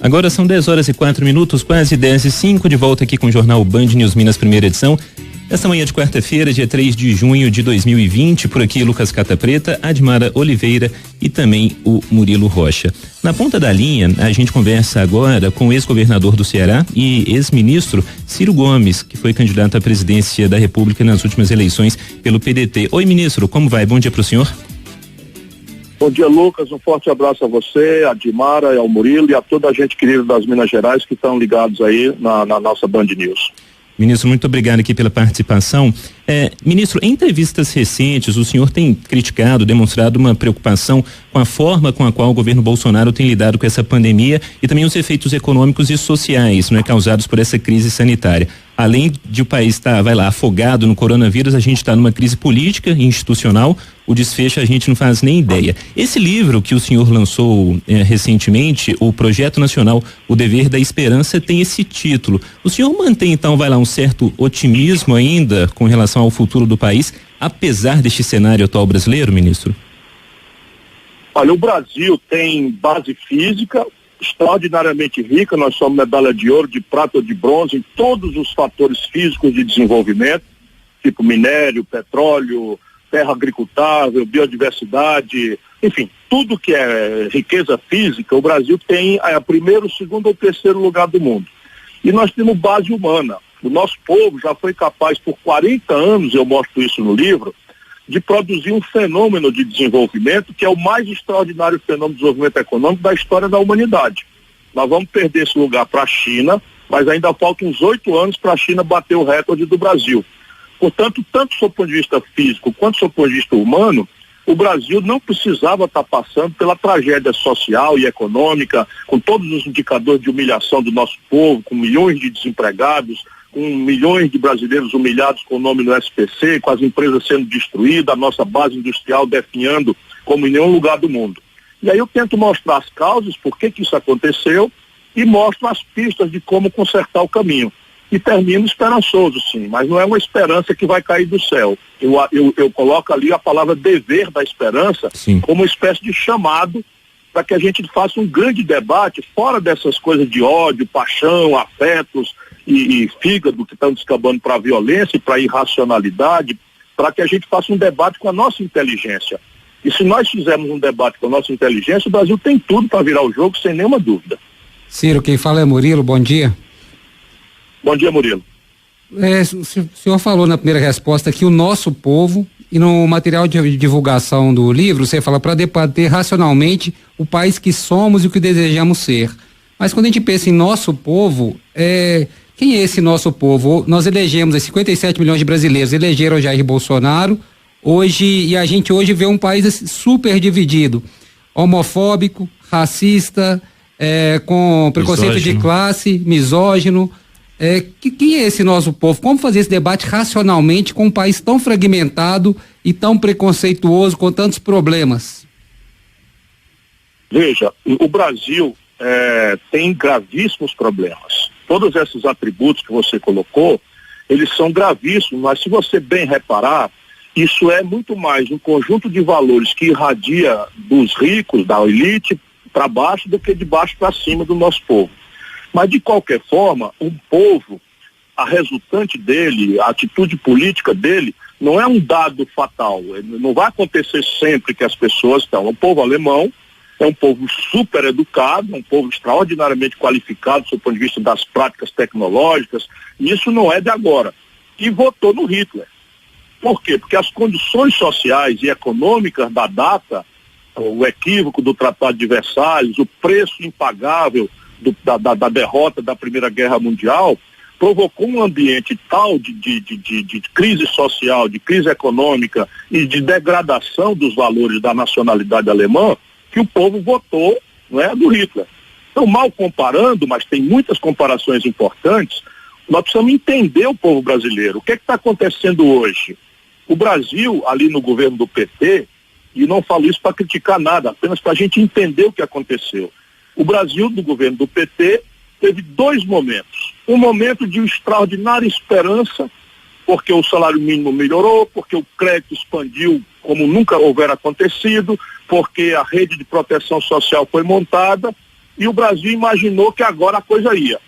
Agora são 10h04, quase 10h05, de volta aqui com o Jornal Band News Minas, primeira edição. Esta manhã de quarta-feira, dia 3 de junho de 2020, por aqui Lucas Cata Preta, Admara Oliveira e também o Murilo Rocha. Na ponta da linha, a gente conversa agora com o ex-governador do Ceará e ex-ministro Ciro Gomes, que foi candidato à presidência da República nas últimas eleições pelo PDT. Oi, ministro, como vai? Bom dia para o senhor. Bom dia, Lucas, um forte abraço a você, a Admara, ao Murilo e a toda a gente querida das Minas Gerais que estão ligados aí na nossa Band News. Ministro, muito obrigado aqui pela participação. Ministro, em entrevistas recentes, o senhor tem criticado, demonstrado uma preocupação com a forma com a qual o governo Bolsonaro tem lidado com essa pandemia e também os efeitos econômicos e sociais, causados por essa crise sanitária. Além de o país estar, afogado no coronavírus, a gente está numa crise política e institucional. O desfecho a gente não faz nem ideia. Esse livro que o senhor lançou recentemente, o Projeto Nacional O Dever da Esperança, tem esse título. O senhor mantém então, um certo otimismo ainda com relação ao futuro do país, apesar deste cenário atual brasileiro, ministro? Olha, o Brasil tem base física extraordinariamente rica, nós somos medalha de ouro, de prata ou de bronze em todos os fatores físicos de desenvolvimento, tipo minério, petróleo, terra agricultável, biodiversidade, enfim, tudo que é riqueza física, o Brasil tem a primeiro, segundo ou terceiro lugar do mundo. E nós temos base humana. O nosso povo já foi capaz por 40 anos, eu mostro isso no livro, de produzir um fenômeno de desenvolvimento que é o mais extraordinário fenômeno de desenvolvimento econômico da história da humanidade. Nós vamos perder esse lugar para a China, mas ainda faltam uns 8 anos para a China bater o recorde do Brasil. Portanto, tanto do ponto de vista físico quanto do ponto de vista humano, o Brasil não precisava estar passando pela tragédia social e econômica, com todos os indicadores de humilhação do nosso povo, com milhões de desempregados, com milhões de brasileiros humilhados com o nome no SPC, com as empresas sendo destruídas, a nossa base industrial definhando como em nenhum lugar do mundo. E aí eu tento mostrar as causas, por que isso aconteceu, e mostro as pistas de como consertar o caminho. E termino esperançoso, sim, mas não é uma esperança que vai cair do céu. Eu coloco ali a palavra dever da esperança, sim, como uma espécie de chamado para que a gente faça um grande debate fora dessas coisas de ódio, paixão, afetos e fígado que estão descambando para a violência e para a irracionalidade, para que a gente faça um debate com a nossa inteligência. E se nós fizermos um debate com a nossa inteligência, o Brasil tem tudo para virar o jogo, sem nenhuma dúvida. Ciro, quem fala é Murilo, bom dia. Bom dia, Murilo. O senhor falou na primeira resposta que o nosso povo, e no material de divulgação do livro, você fala para debater racionalmente o país que somos e o que desejamos ser. Mas quando a gente pensa em nosso povo, quem é esse nosso povo? Nós elegemos 57 milhões de brasileiros, elegeram Jair Bolsonaro, e a gente hoje vê um país super dividido, homofóbico, racista, com preconceito de classe, misógino. Quem é esse nosso povo? Como fazer esse debate racionalmente com um país tão fragmentado e tão preconceituoso, com tantos problemas? Veja, o Brasil tem gravíssimos problemas. Todos esses atributos que você colocou, eles são gravíssimos, mas se você bem reparar, isso é muito mais um conjunto de valores que irradia dos ricos, da elite, para baixo do que de baixo para cima do nosso povo. Mas, de qualquer forma, um povo, a resultante dele, a atitude política dele, não é um dado fatal. Não vai acontecer sempre que as pessoas estão. O povo alemão é um povo super educado, um povo extraordinariamente qualificado do ponto de vista das práticas tecnológicas, e isso não é de agora. E votou no Hitler. Por quê? Porque as condições sociais e econômicas da data, o equívoco do Tratado de Versalhes, o preço impagável da derrota da Primeira Guerra Mundial, provocou um ambiente tal de crise social, de crise econômica e de degradação dos valores da nacionalidade alemã, que o povo votou, no Hitler. Então, mal comparando, mas tem muitas comparações importantes, nós precisamos entender o povo brasileiro. O que está acontecendo hoje? O Brasil, ali no governo do PT, e não falo isso para criticar nada, apenas para a gente entender o que aconteceu. O Brasil, do governo do PT, teve 2 momentos. Um momento de extraordinária esperança, porque o salário mínimo melhorou, porque o crédito expandiu como nunca houvera acontecido, porque a rede de proteção social foi montada, e o Brasil imaginou que agora a coisa ia.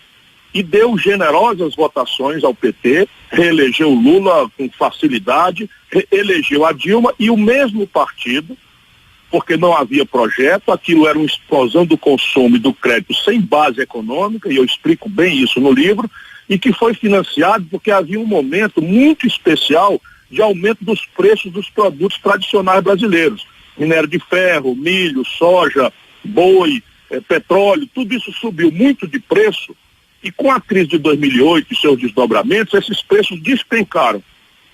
E deu generosas votações ao PT, reelegeu Lula com facilidade, elegeu a Dilma, e o mesmo partido, porque não havia projeto, aquilo era uma explosão do consumo e do crédito sem base econômica, e eu explico bem isso no livro, e que foi financiado porque havia um momento muito especial de aumento dos preços dos produtos tradicionais brasileiros. Minério de ferro, milho, soja, boi, petróleo, tudo isso subiu muito de preço, e com a crise de 2008 e seus desdobramentos, esses preços despencaram.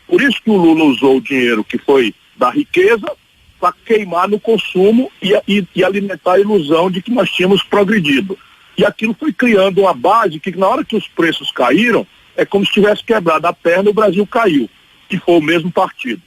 Por isso que o Lula usou o dinheiro que foi da riqueza para queimar no consumo e alimentar a ilusão de que nós tínhamos progredido. E aquilo foi criando uma base que na hora que os preços caíram, é como se tivesse quebrado a perna e o Brasil caiu, que foi o mesmo partido.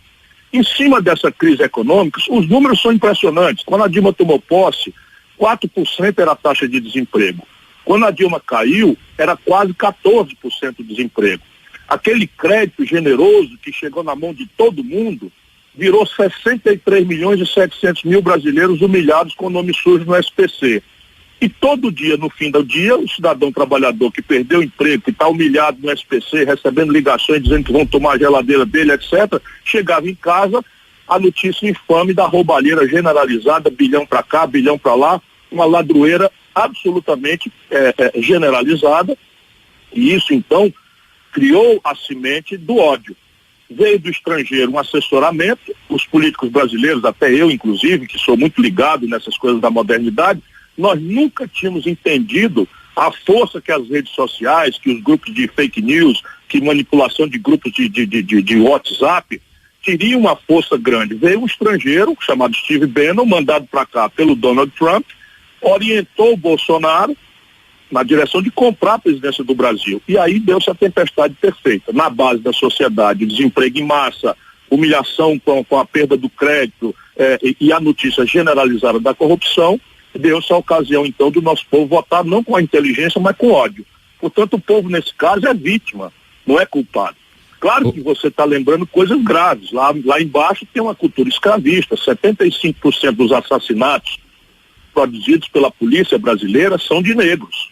Em cima dessa crise econômica, os números são impressionantes. Quando a Dilma tomou posse, 4% era a taxa de desemprego. Quando a Dilma caiu, era quase 14% de desemprego. Aquele crédito generoso que chegou na mão de todo mundo, virou 63 milhões e 700 mil brasileiros humilhados com o nome sujo no SPC. E todo dia, no fim do dia, o cidadão trabalhador que perdeu o emprego, que está humilhado no SPC, recebendo ligações dizendo que vão tomar a geladeira dele, etc., chegava em casa, a notícia infame da roubalheira generalizada, bilhão para cá, bilhão para lá, uma ladroeira absolutamente generalizada, e isso então criou a semente do ódio. Veio do estrangeiro um assessoramento, os políticos brasileiros, até eu inclusive, que sou muito ligado nessas coisas da modernidade, nós nunca tínhamos entendido a força que as redes sociais, que os grupos de fake news, que manipulação de grupos de WhatsApp, teriam uma força grande. Veio um estrangeiro, chamado Steve Bannon, mandado para cá pelo Donald Trump, orientou o Bolsonaro na direção de comprar a presidência do Brasil. E aí deu-se a tempestade perfeita. Na base da sociedade, desemprego em massa, humilhação com a perda do crédito e a notícia generalizada da corrupção, deu-se a ocasião, então, do nosso povo votar não com a inteligência, mas com ódio. Portanto, o povo, nesse caso, é vítima, não é culpado. Claro que você está lembrando coisas graves. Lá embaixo tem uma cultura escravista. 75% dos assassinatos produzidos pela polícia brasileira são de negros.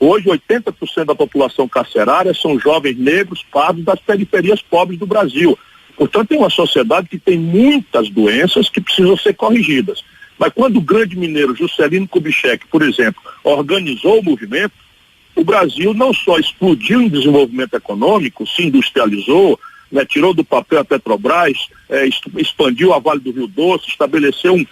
Hoje, 80% da população carcerária são jovens negros, pardos das periferias pobres do Brasil. Portanto, tem uma sociedade que tem muitas doenças que precisam ser corrigidas. Mas quando o grande mineiro Juscelino Kubitschek, por exemplo, organizou o movimento, o Brasil não só explodiu em desenvolvimento econômico, se industrializou, tirou do papel a Petrobras, expandiu a Vale do Rio Doce, estabeleceu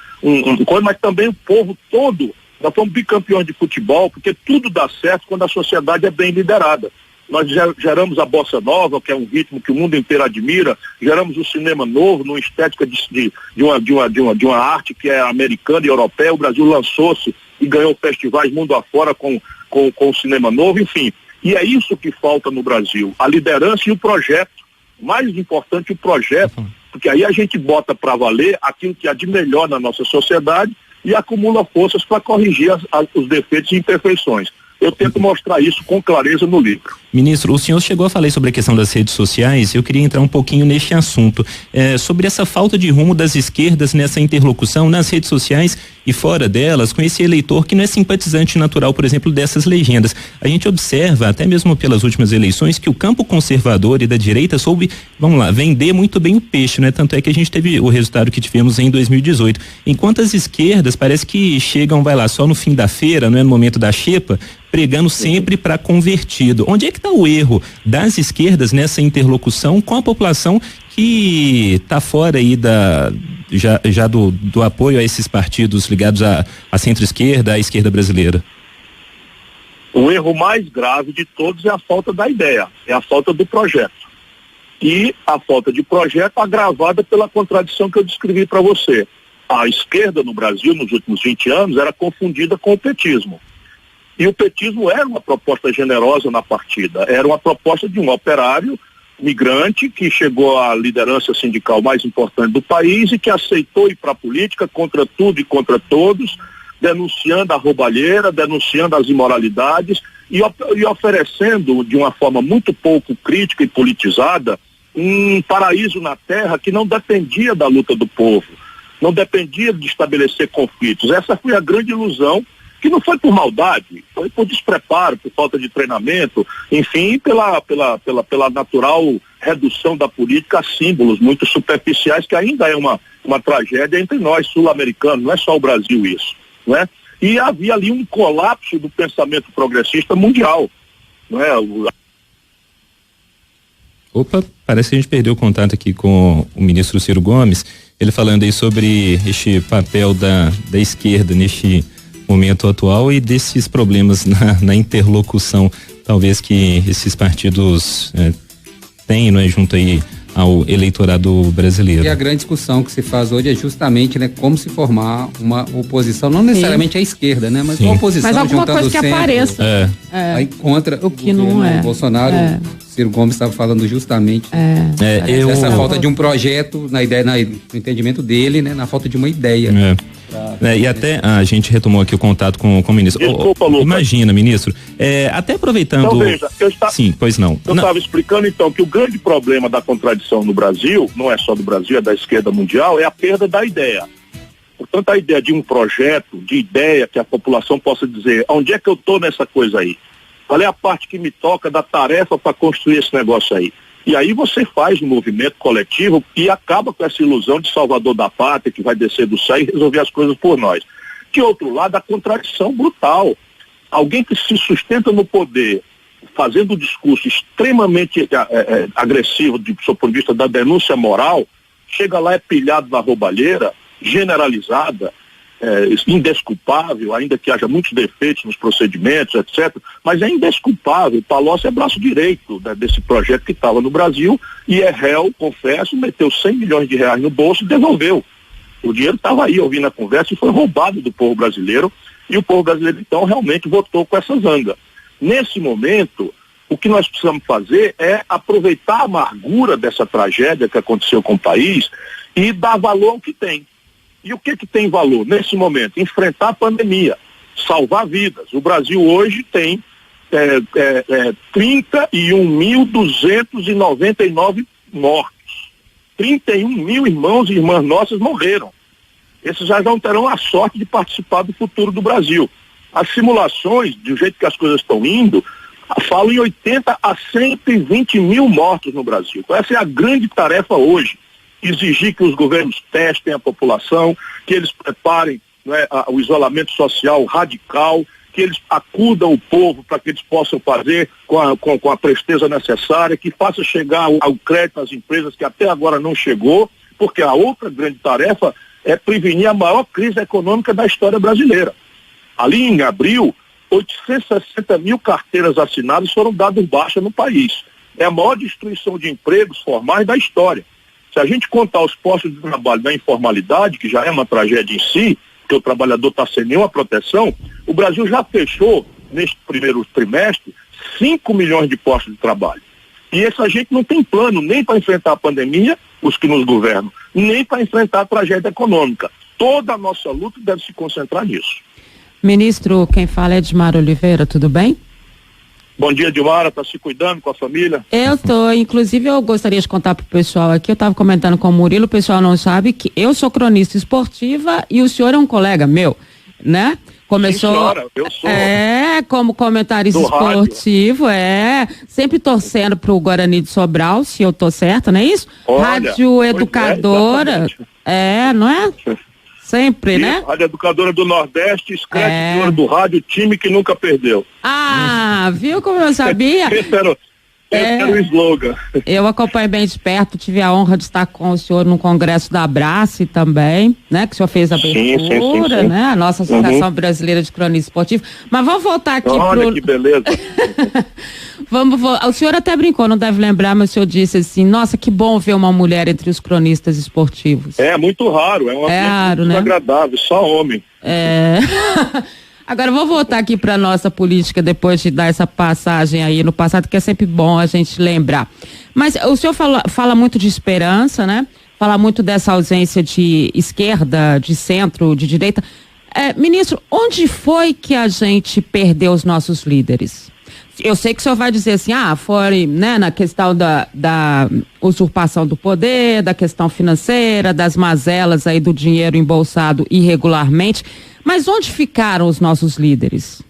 coisa, mas também o povo todo. Nós fomos bicampeões de futebol, porque tudo dá certo quando a sociedade é bem liderada. Nós geramos a bossa nova, que é um ritmo que o mundo inteiro admira, geramos o cinema novo, numa estética de uma arte que é americana e europeia. O Brasil lançou-se e ganhou festivais mundo afora com o cinema novo, enfim. E é isso que falta no Brasil, a liderança e o projeto. Mais importante, o projeto, porque aí a gente bota para valer aquilo que há de melhor na nossa sociedade e acumula forças para corrigir os defeitos e imperfeições. Eu tento mostrar isso com clareza no livro. Ministro, o senhor chegou a falar sobre a questão das redes sociais, eu queria entrar um pouquinho neste assunto, sobre essa falta de rumo das esquerdas nessa interlocução nas redes sociais e fora delas, com esse eleitor que não é simpatizante natural, por exemplo, dessas legendas. A gente observa, até mesmo pelas últimas eleições, que o campo conservador e da direita soube, vender muito bem o peixe, né? Tanto é que a gente teve o resultado que tivemos em 2018. Enquanto as esquerdas parece que chegam, só no fim da feira, não é no momento da xepa, pregando sempre para convertido. Onde é que está o erro das esquerdas nessa interlocução com a população que está fora aí do apoio a esses partidos ligados à centro-esquerda, à esquerda brasileira? O erro mais grave de todos é a falta da ideia, é a falta do projeto. E a falta de projeto agravada pela contradição que eu descrevi para você. A esquerda no Brasil, nos últimos 20 anos, era confundida com o petismo. E o petismo era uma proposta generosa na partida, era uma proposta de um operário migrante que chegou à liderança sindical mais importante do país e que aceitou ir para a política contra tudo e contra todos, denunciando a roubalheira, denunciando as imoralidades e oferecendo de uma forma muito pouco crítica e politizada um paraíso na terra que não dependia da luta do povo, não dependia de estabelecer conflitos. Essa foi a grande ilusão que não foi por maldade, foi por despreparo, por falta de treinamento, enfim, pela natural redução da política a símbolos muito superficiais, que ainda é uma tragédia entre nós sul-americanos, não é só o Brasil isso, não é? E havia ali um colapso do pensamento progressista mundial, não é? Opa, parece que a gente perdeu o contato aqui com o ministro Ciro Gomes, ele falando aí sobre este papel da esquerda neste momento atual e desses problemas na interlocução, talvez que esses partidos têm, não é, junto aí ao eleitorado brasileiro. E a grande discussão que se faz hoje é justamente, né, como se formar uma oposição, não necessariamente à esquerda, né, mas uma oposição, mas alguma juntando coisa que centro, apareça. Aí contra o que não é. Bolsonaro, Ciro Gomes estava falando justamente essa falta de um projeto na ideia, no entendimento dele, né, na falta de uma ideia. E até a gente retomou aqui o contato com o ministro. Desculpa, Lucas. Imagina, ministro, até aproveitando. Então, veja, Sim, pois não. Eu estava explicando então que o grande problema da contradição no Brasil, não é só do Brasil, é da esquerda mundial, é a perda da ideia. Portanto, a ideia de um projeto, de ideia que a população possa dizer, onde é que eu estou nessa coisa aí? Qual é a parte que me toca da tarefa para construir esse negócio aí? E aí você faz um movimento coletivo e acaba com essa ilusão de salvador da pátria, que vai descer do céu e resolver as coisas por nós. De outro lado, a contradição brutal. Alguém que se sustenta no poder, fazendo um discurso extremamente agressivo do ponto de vista da denúncia moral, chega lá, é pilhado na roubalheira, generalizada, indesculpável, ainda que haja muitos defeitos nos procedimentos, etc., mas é indesculpável. Palocci é braço direito desse projeto que estava no Brasil e é réu, confesso, meteu 100 milhões de reais no bolso e devolveu. O dinheiro estava aí, ouvindo a conversa, e foi roubado do povo brasileiro, e o povo brasileiro, então, realmente votou com essa zanga. Nesse momento, o que nós precisamos fazer é aproveitar a amargura dessa tragédia que aconteceu com o país e dar valor ao que tem. E o que tem valor nesse momento? Enfrentar a pandemia, salvar vidas. O Brasil hoje tem 31.299 mortos. 31 mil irmãos e irmãs nossas morreram. Esses já não terão a sorte de participar do futuro do Brasil. As simulações, do jeito que as coisas estão indo, falam em 80 a 120 mil mortos no Brasil. Então, essa é a grande tarefa hoje. Exigir que os governos testem a população, que eles preparem o isolamento social radical, que eles acudam o povo para que eles possam fazer com a presteza necessária, que faça chegar ao crédito às empresas que até agora não chegou, porque a outra grande tarefa é prevenir a maior crise econômica da história brasileira. Ali em abril, 860 mil carteiras assinadas foram dadas baixa no país. É a maior destruição de empregos formais da história. Se a gente contar os postos de trabalho da informalidade, que já é uma tragédia em si, que o trabalhador está sem nenhuma proteção, o Brasil já fechou, neste primeiro trimestre, 5 milhões de postos de trabalho. E essa gente não tem plano nem para enfrentar a pandemia, os que nos governam, nem para enfrentar a tragédia econômica. Toda a nossa luta deve se concentrar nisso. Ministro, quem fala é Edmar Oliveira, tudo bem? Bom dia, Dilmara, tá se cuidando com a família? Eu tô, inclusive eu gostaria de contar pro pessoal aqui, eu tava comentando com o Murilo, o pessoal não sabe que eu sou cronista esportiva e o senhor é um colega meu, né? Começou, sim, senhora, eu sou. Como comentarista esportivo, sempre torcendo pro Guarani de Sobral, se eu tô certa, não é isso? Olha, Rádio Educadora, não é? Sempre, isso, né? Rádio Educadora do Nordeste, escreve do rádio, time que nunca perdeu. Viu como eu sabia? Esse era o slogan. Eu acompanho bem de perto, tive a honra de estar com o senhor no congresso da Abrace também, né? Que o senhor fez a abertura, sim. né? A nossa Associação Brasileira de Cronistas Esportivos. Mas vamos voltar aqui Olha que beleza. O senhor até brincou, não deve lembrar, mas o senhor disse assim, nossa, que bom ver uma mulher entre os cronistas esportivos. É muito raro, é um ambiente muito agradável, só homem. Agora, vou voltar aqui para nossa política depois de dar essa passagem aí no passado, que é sempre bom a gente lembrar. Mas o senhor fala muito de esperança, né? Fala muito dessa ausência de esquerda, de centro, de direita. Ministro, onde foi que a gente perdeu os nossos líderes? eu sei que o senhor vai dizer assim, foi, né, na questão da usurpação do poder, da questão financeira, das mazelas aí do dinheiro embolsado irregularmente, mas onde ficaram os nossos líderes?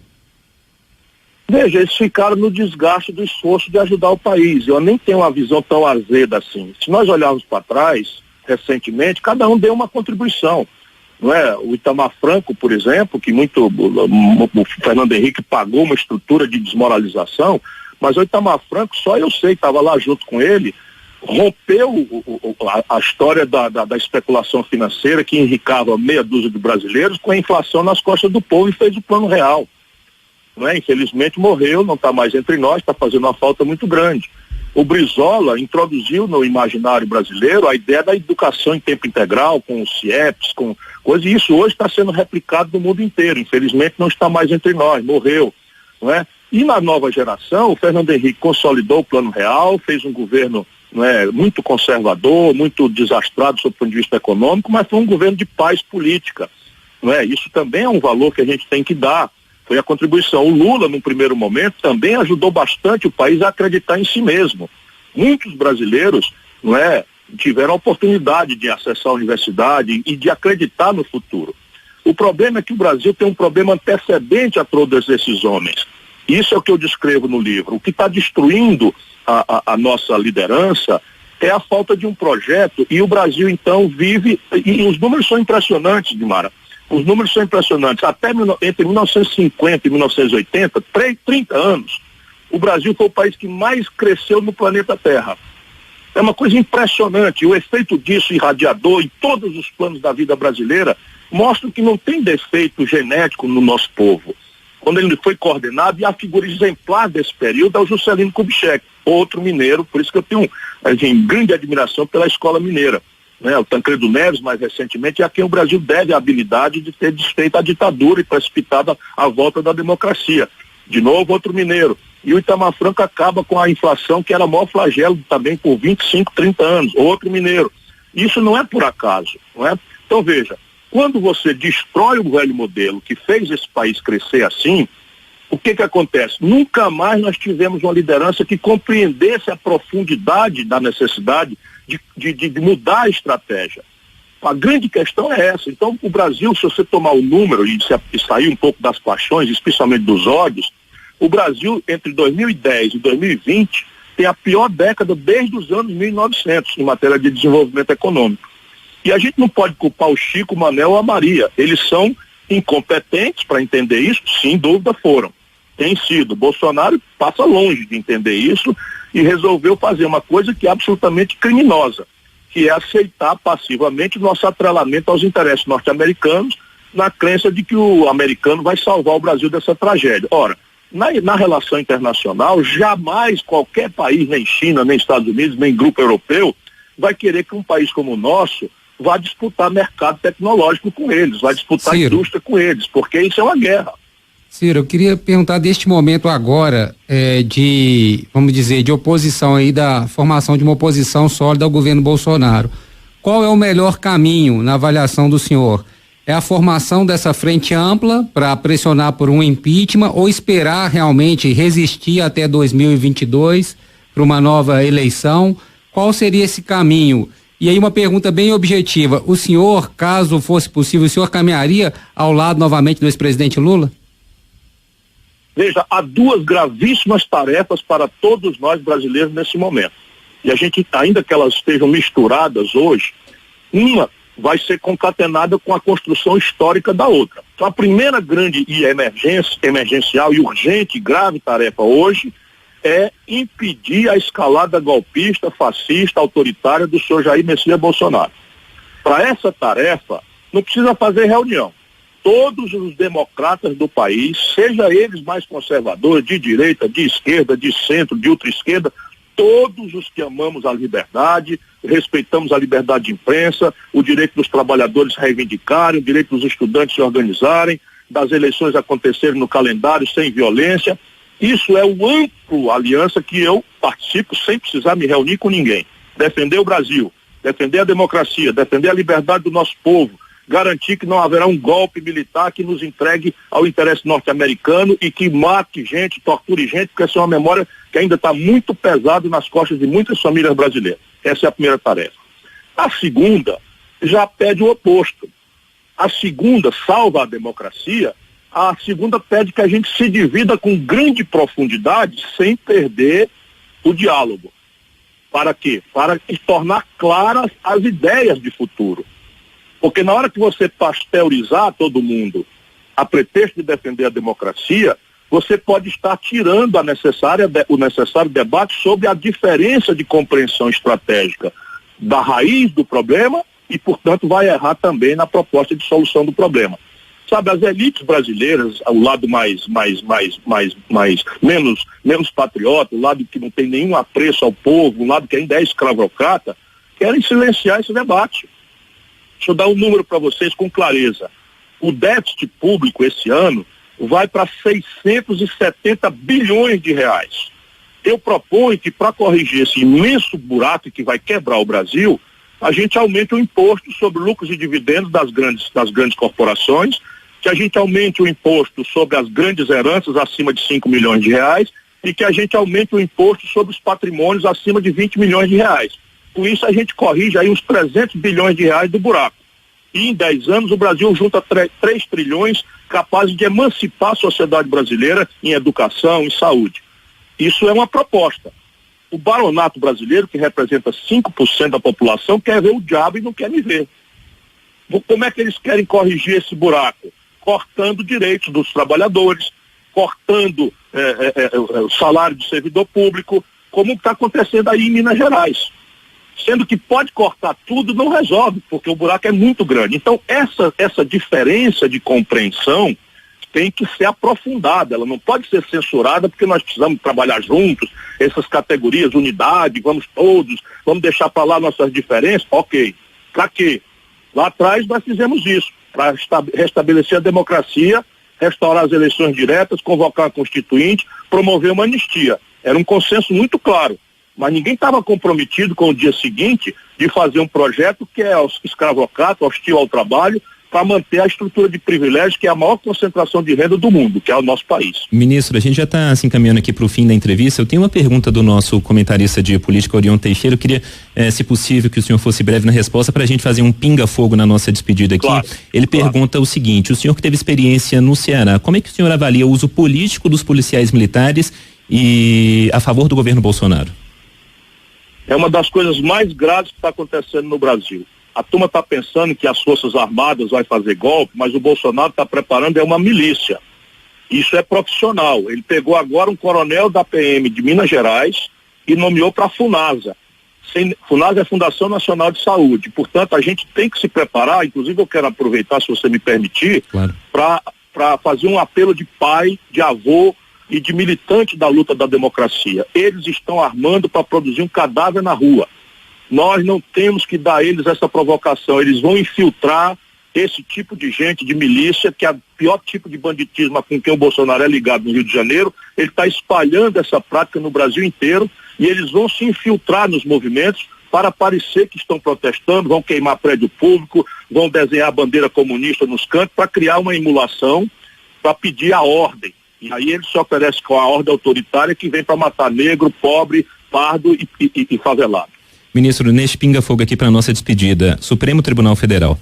Veja, eles ficaram no desgaste do esforço de ajudar o país. Eu nem tenho uma visão tão azeda assim. Se nós olharmos para trás, recentemente, cada um deu uma contribuição. Não é? O Itamar Franco, por exemplo, que o Fernando Henrique pagou uma estrutura de desmoralização, mas o Itamar Franco, só eu sei, estava lá junto com ele, rompeu a história da especulação financeira que enricava meia dúzia de brasileiros com a inflação nas costas do povo e fez o Plano Real. Não é? Infelizmente morreu, não está mais entre nós, está fazendo uma falta muito grande. O Brizola introduziu no imaginário brasileiro a ideia da educação em tempo integral, com os CIEPs, com coisa, e isso hoje está sendo replicado no mundo inteiro. Infelizmente não está mais entre nós, morreu. Não é? E na nova geração, o Fernando Henrique consolidou o Plano Real, fez um governo, não é, muito conservador, muito desastrado sob o ponto de vista econômico, mas foi um governo de paz política. Não é? Isso também é um valor que a gente tem que dar. Foi a contribuição. O Lula, num primeiro momento, também ajudou bastante o país a acreditar em si mesmo. Muitos brasileiros, não é, tiveram a oportunidade de acessar a universidade e de acreditar no futuro. O problema é que o Brasil tem um problema antecedente a todos esses homens. Isso é o que eu descrevo no livro. O que está destruindo a nossa liderança é a falta de um projeto, e o Brasil, então, vive, e os números são impressionantes, Dimara. Os números são impressionantes. Até entre 1950 e 1980, 30 anos, o Brasil foi o país que mais cresceu no planeta Terra. É uma coisa impressionante. O efeito disso irradiador em todos os planos da vida brasileira mostra que não tem defeito genético no nosso povo. Quando ele foi coordenado, e a figura exemplar desse período é o Juscelino Kubitschek, outro mineiro, por isso que eu tenho grande admiração pela escola mineira. Né, o Tancredo Neves, mais recentemente, é a quem o Brasil deve a habilidade de ter desfeito a ditadura e precipitado a volta da democracia. De novo, outro mineiro. E o Itamar Franco acaba com a inflação, que era o maior flagelo também por 25, 30 anos. Outro mineiro. Isso não é por acaso. Não é? Então, veja, quando você destrói o velho modelo que fez esse país crescer assim, o que acontece? Nunca mais nós tivemos uma liderança que compreendesse a profundidade da necessidade de mudar a estratégia. A grande questão é essa. Então, o Brasil, se você tomar o número e sair um pouco das paixões, especialmente dos ódios, o Brasil, entre 2010 e 2020, tem a pior década desde os anos 1900 em matéria de desenvolvimento econômico. E a gente não pode culpar o Chico, o Manel ou a Maria. Eles são incompetentes para entender isso? Sem dúvida foram. Tem sido. Bolsonaro passa longe de entender isso e resolveu fazer uma coisa que é absolutamente criminosa, que é aceitar passivamente o nosso atrelamento aos interesses norte-americanos, na crença de que o americano vai salvar o Brasil dessa tragédia. Ora, na relação internacional, jamais qualquer país, nem China, nem Estados Unidos, nem grupo europeu, vai querer que um país como o nosso vá disputar mercado tecnológico com eles, vai disputar indústria com eles, porque isso é uma guerra. Ciro, eu queria perguntar deste momento agora de oposição aí, da formação de uma oposição sólida ao governo Bolsonaro. Qual é o melhor caminho na avaliação do senhor? É a formação dessa frente ampla para pressionar por um impeachment ou esperar realmente resistir até 2022 para uma nova eleição? Qual seria esse caminho? E aí uma pergunta bem objetiva, o senhor, caso fosse possível, o senhor caminharia ao lado novamente do ex-presidente Lula? Veja, há duas gravíssimas tarefas para todos nós brasileiros nesse momento. E a gente, ainda que elas estejam misturadas hoje, uma vai ser concatenada com a construção histórica da outra. Então a primeira grande e emergencial e urgente e grave tarefa hoje é impedir a escalada golpista, fascista, autoritária do senhor Jair Messias Bolsonaro. Para essa tarefa, não precisa fazer reunião. Todos os democratas do país, seja eles mais conservadores, de direita, de esquerda, de centro, de ultra-esquerda, todos os que amamos a liberdade, respeitamos a liberdade de imprensa, o direito dos trabalhadores reivindicarem, o direito dos estudantes se organizarem, das eleições acontecerem no calendário sem violência. Isso é o amplo aliança que eu participo sem precisar me reunir com ninguém. Defender o Brasil, defender a democracia, defender a liberdade do nosso povo, garantir que não haverá um golpe militar que nos entregue ao interesse norte-americano e que mate gente, torture gente, porque essa é uma memória que ainda está muito pesada nas costas de muitas famílias brasileiras. Essa é a primeira tarefa. A segunda já pede o oposto. A segunda salva a democracia. A segunda pede que a gente se divida com grande profundidade sem perder o diálogo. Para quê? Para tornar claras as ideias de futuro. Porque na hora que você pasteurizar todo mundo a pretexto de defender a democracia, você pode estar tirando o necessário debate sobre a diferença de compreensão estratégica da raiz do problema e, portanto, vai errar também na proposta de solução do problema. Sabe, as elites brasileiras, o lado menos patriota, o lado que não tem nenhum apreço ao povo, o lado que ainda é escravocrata, querem silenciar esse debate. Deixa eu dar um número para vocês com clareza. O déficit público esse ano vai para 670 bilhões de reais. Eu proponho que, para corrigir esse imenso buraco que vai quebrar o Brasil, a gente aumente o imposto sobre lucros e dividendos das grandes corporações, que a gente aumente o imposto sobre as grandes heranças acima de 5 milhões de reais e que a gente aumente o imposto sobre os patrimônios acima de 20 milhões de reais. Com isso a gente corrige aí uns 300 bilhões de reais do buraco. E em 10 anos o Brasil junta 3 trilhões capazes de emancipar a sociedade brasileira em educação, em saúde. Isso é uma proposta. O baronato brasileiro, que representa 5% da população, quer ver o diabo e não quer me ver. Como é que eles querem corrigir esse buraco? Cortando direitos dos trabalhadores, cortando o salário do servidor público, como está acontecendo aí em Minas Gerais. Sendo que pode cortar tudo, não resolve, porque o buraco é muito grande. Então, essa diferença de compreensão tem que ser aprofundada, ela não pode ser censurada, porque nós precisamos trabalhar juntos, essas categorias, unidade, vamos deixar para lá nossas diferenças, ok. Para quê? Lá atrás nós fizemos isso, para restabelecer a democracia, restaurar as eleições diretas, convocar a Constituinte, promover uma anistia. Era um consenso muito claro. Mas ninguém estava comprometido com o dia seguinte de fazer um projeto que é escravocrata, hostil ao trabalho, para manter a estrutura de privilégios, que é a maior concentração de renda do mundo, que é o nosso país. Ministro, a gente já está se encaminhando aqui para o fim da entrevista. Eu tenho uma pergunta do nosso comentarista de política, Orion Teixeira. Eu queria, se possível, que o senhor fosse breve na resposta para a gente fazer um pinga-fogo na nossa despedida aqui. Claro, Ele pergunta o seguinte: o senhor que teve experiência no Ceará, como é que o senhor avalia o uso político dos policiais militares e a favor do governo Bolsonaro? É uma das coisas mais graves que está acontecendo no Brasil. A turma está pensando que as Forças Armadas vai fazer golpe, mas o Bolsonaro está preparando uma milícia. Isso é profissional. Ele pegou agora um coronel da PM de Minas Gerais e nomeou para a FUNASA. FUNASA é Fundação Nacional de Saúde. Portanto, a gente tem que se preparar, inclusive eu quero aproveitar, se você me permitir, claro, para fazer um apelo de pai, de avô e de militante da luta da democracia. Eles estão armando para produzir um cadáver na rua. Nós não temos que dar a eles essa provocação. Eles vão infiltrar esse tipo de gente, de milícia, que é o pior tipo de banditismo com quem o Bolsonaro é ligado no Rio de Janeiro. Ele está espalhando essa prática no Brasil inteiro e eles vão se infiltrar nos movimentos para parecer que estão protestando, vão queimar prédio público, vão desenhar a bandeira comunista nos cantos para criar uma emulação, para pedir a ordem. E aí ele se oferece com a ordem autoritária que vem para matar negro, pobre, pardo e favelado. Ministro, neste pinga-fogo aqui para a nossa despedida, Supremo Tribunal Federal.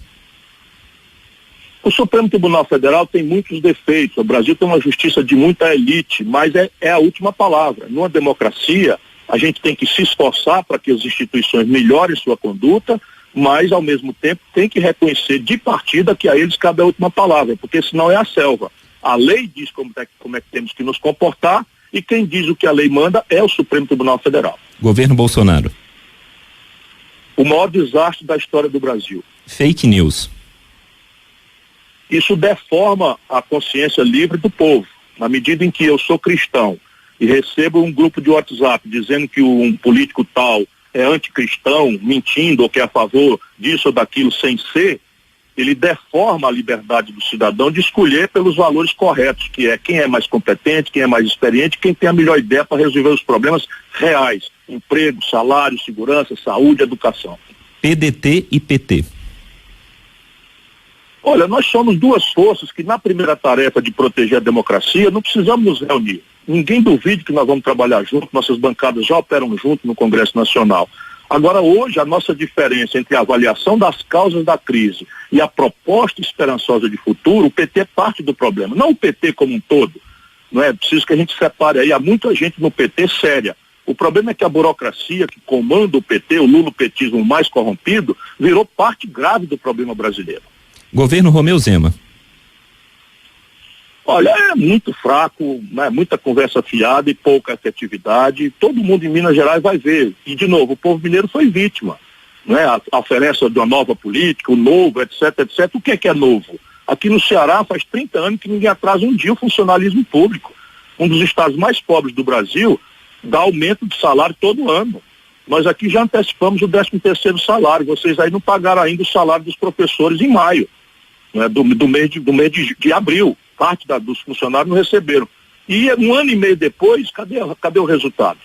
O Supremo Tribunal Federal tem muitos defeitos. O Brasil tem uma justiça de muita elite, mas é a última palavra. Numa democracia, a gente tem que se esforçar para que as instituições melhorem sua conduta, mas, ao mesmo tempo, tem que reconhecer de partida que a eles cabe a última palavra, porque senão é a selva. A lei diz como é que temos que nos comportar e quem diz o que a lei manda é o Supremo Tribunal Federal. Governo Bolsonaro. O maior desastre da história do Brasil. Fake news. Isso deforma a consciência livre do povo. Na medida em que eu sou cristão e recebo um grupo de WhatsApp dizendo que um político tal é anticristão, mentindo ou que é a favor disso ou daquilo sem ser, ele deforma a liberdade do cidadão de escolher pelos valores corretos, que é quem é mais competente, quem é mais experiente, quem tem a melhor ideia para resolver os problemas reais. Emprego, salário, segurança, saúde, educação. PDT e PT. Olha, nós somos duas forças que na primeira tarefa de proteger a democracia não precisamos nos reunir. Ninguém duvide que nós vamos trabalhar junto, nossas bancadas já operam junto no Congresso Nacional. Agora, hoje, a nossa diferença entre a avaliação das causas da crise e a proposta esperançosa de futuro, o PT é parte do problema, não o PT como um todo. Não é preciso que a gente separe aí, há muita gente no PT séria. O problema é que a burocracia que comanda o PT, o lulopetismo mais corrompido, virou parte grave do problema brasileiro. Governo Romeu Zema. Olha, é muito fraco, né? Muita conversa fiada e pouca efetividade. Todo mundo em Minas Gerais vai ver. E, de novo, o povo mineiro foi vítima. Né? A oferência de uma nova política, o novo, etc, etc. O que é novo? Aqui no Ceará faz 30 anos que ninguém atrasa um dia o funcionalismo público. Um dos estados mais pobres do Brasil dá aumento de salário todo ano. Nós aqui já antecipamos o 13º salário. Vocês aí não pagaram ainda o salário dos professores em maio, né? do mês de abril. Parte dos funcionários não receberam. E um ano e meio depois, cadê o resultado?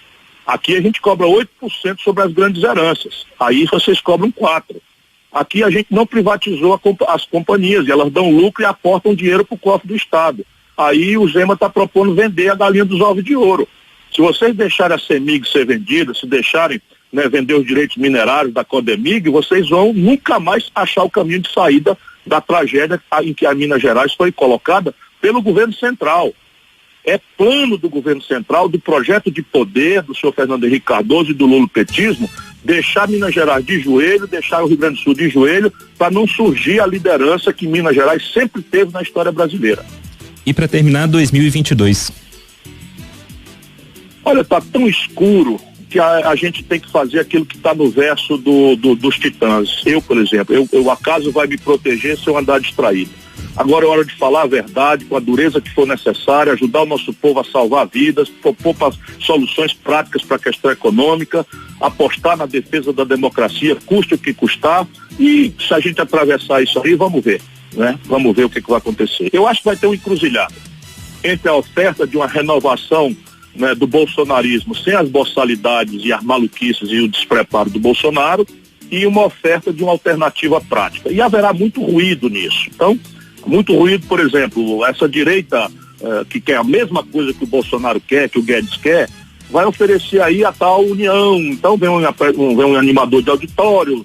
Aqui a gente cobra 8% sobre as grandes heranças. Aí vocês cobram 4%. Aqui a gente não privatizou as companhias, e elas dão lucro e aportam dinheiro para o cofre do Estado. Aí o Zema está propondo vender a galinha dos ovos de ouro. Se vocês deixarem a CEMIG ser vendida, se deixarem, né, vender os direitos minerários da Codemig, vocês vão nunca mais achar o caminho de saída da tragédia em que a Minas Gerais foi colocada pelo governo central. É plano do governo central, do projeto de poder do senhor Fernando Henrique Cardoso e do lulopetismo, deixar Minas Gerais de joelho, deixar o Rio Grande do Sul de joelho, para não surgir a liderança que Minas Gerais sempre teve na história brasileira. E para terminar, 2022. Olha, está tão escuro que a gente tem que fazer aquilo que está no verso dos Titãs. Eu, por exemplo, eu acaso vai me proteger se eu andar distraído. Agora é hora de falar a verdade, com a dureza que for necessária, ajudar o nosso povo a salvar vidas, propor soluções práticas para a questão econômica, apostar na defesa da democracia, custe o que custar, e se a gente atravessar isso aí, vamos ver, né? Vamos ver o que vai acontecer. Eu acho que vai ter uma encruzilhada entre a oferta de uma renovação, né, do bolsonarismo sem as boçalidades e as maluquices e o despreparo do Bolsonaro, e uma oferta de uma alternativa prática. E haverá muito ruído nisso. Então, muito ruído, por exemplo, essa direita que quer a mesma coisa que o Bolsonaro quer, que o Guedes quer, vai oferecer aí a tal união. Então vem um animador de auditório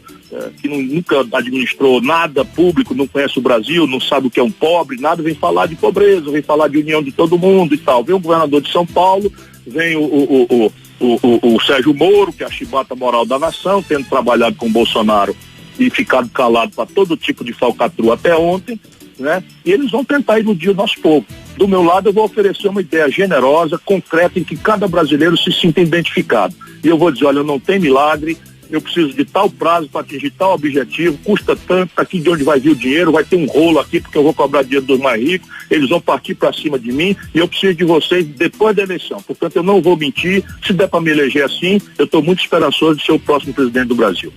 que nunca administrou nada público, não conhece o Brasil, não sabe o que é um pobre, nada, vem falar de pobreza, vem falar de união de todo mundo e tal. Vem o governador de São Paulo, vem o Sérgio Moro, que é a chibata moral da nação, tendo trabalhado com o Bolsonaro e ficado calado para todo tipo de falcatrua até ontem, né? E eles vão tentar iludir o nosso povo. Do meu lado, eu vou oferecer uma ideia generosa, concreta, em que cada brasileiro se sinta identificado. E eu vou dizer, olha, não tem milagre, eu preciso de tal prazo para atingir tal objetivo, custa tanto, aqui de onde vai vir o dinheiro, vai ter um rolo aqui porque eu vou cobrar dinheiro dos mais ricos, eles vão partir para cima de mim e eu preciso de vocês depois da eleição. Portanto, eu não vou mentir, se der para me eleger assim, eu estou muito esperançoso de ser o próximo presidente do Brasil.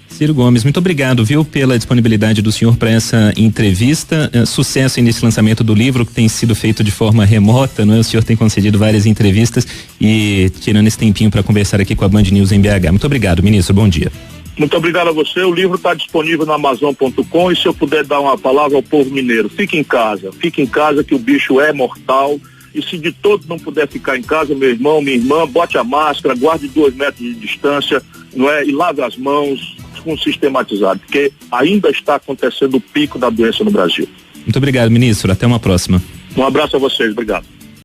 Ciro Gomes, muito obrigado, viu, pela disponibilidade do senhor para essa entrevista. Sucesso nesse lançamento do livro, que tem sido feito de forma remota, não é? O senhor tem concedido várias entrevistas e tirando esse tempinho para conversar aqui com a Band News em BH. Muito obrigado, ministro, bom dia. Muito obrigado a você. O livro está disponível na Amazon.com e se eu puder dar uma palavra ao povo mineiro, fique em casa que o bicho é mortal. E se de todo não puder ficar em casa, meu irmão, minha irmã, bote a máscara, guarde 2 metros de distância, não é? E lave as mãos, com sistematizado, porque ainda está acontecendo o pico da doença no Brasil. Muito obrigado, ministro. Até uma próxima. Um abraço a vocês. Obrigado.